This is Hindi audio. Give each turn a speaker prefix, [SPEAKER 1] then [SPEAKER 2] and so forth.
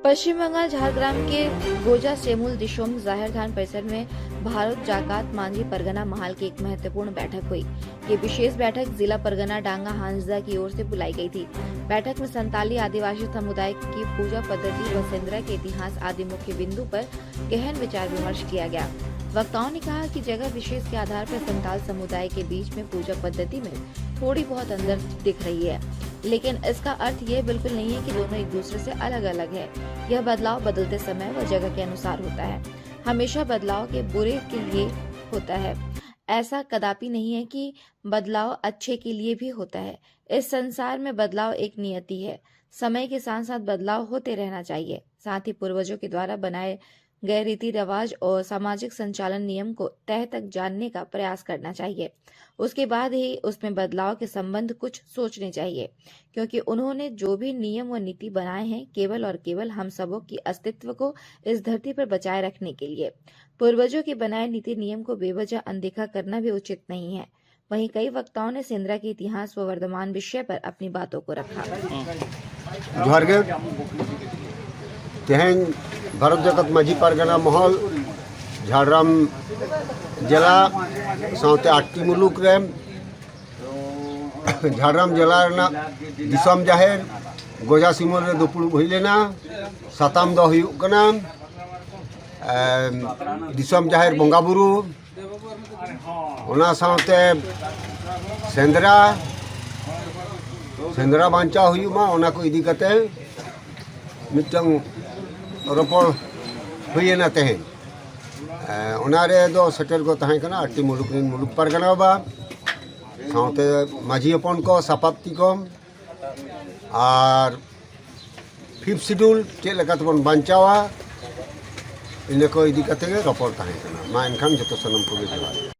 [SPEAKER 1] पश्चिम बंगाल झारग्राम के गोजा सेमुल दिशोम जाहिर खान परिसर में भारत जाकात मांझी परगना महाल की एक महत्वपूर्ण बैठक हुई। ये विशेष बैठक जिला परगना डांगा हांसदा की ओर से बुलाई गई थी। बैठक में संताली आदिवासी समुदाय की पूजा पद्धति व सेंद्रा के इतिहास आदि मुख्य बिंदु पर गहन विचार विमर्श किया गया। वक्ताओं ने कहा कि जगह विशेष के आधार पर संताल समुदाय के बीच में पूजा पद्धति में थोड़ी बहुत अंतर दिख रही है, लेकिन इसका अर्थ ये बिल्कुल नहीं है कि दोनों एक दूसरे से अलग अलग है। यह बदलाव बदलते समय व जगह के अनुसार होता है। हमेशा बदलाव के बुरे के लिए होता है। ऐसा कदापि नहीं है कि बदलाव अच्छे के लिए भी होता है। इस संसार में बदलाव एक नियति है। समय के साथ साथ बदलाव होते रहना चाहिए। साथ ही पूर्वजों के द्वारा बनाए गए रीति रिवाज और सामाजिक संचालन नियम को तह तक जानने का प्रयास करना चाहिए। उसके बाद ही उसमें बदलाव के संबंध कुछ सोचने चाहिए, क्योंकि उन्होंने जो भी नियम व नीति बनाए हैं केवल और केवल हम सबों की अस्तित्व को इस धरती पर बचाए रखने के लिए। पूर्वजों के बनाए नीति नियम को बेवजह अनदेखा करना भी उचित नहीं है। वहीं कई वक्ताओं ने सेंद्रा के इतिहास व वर्तमान विषय पर अपनी बातों को रखा।
[SPEAKER 2] तेहन भारत जगत माझी पारगना महल झारग्राम जिला साउते 8टी मुलुक रे झारग्राम जिला दिसम जाहिर गोजा सिमल रे दुपुड़ हुई लेना। साताम दो हुयुग कना दिसम जाहिर बंगा बुरु ओना साउते सेंद्रा बांचा हुयुमा ओना को इदी कते मिटंग रोपड़ हुईना तेहन ओनारे दो सेटर को तहां कना 8टी मुलुक रिन मुलुक पारगना बा साउते माझी हपन को सापाप्ती को और 5th शेड्यूल चे लेका तबन बांचावा इने को इदी कते रोपड़ तहां कना मा एनखान जतो सनम को जोहार।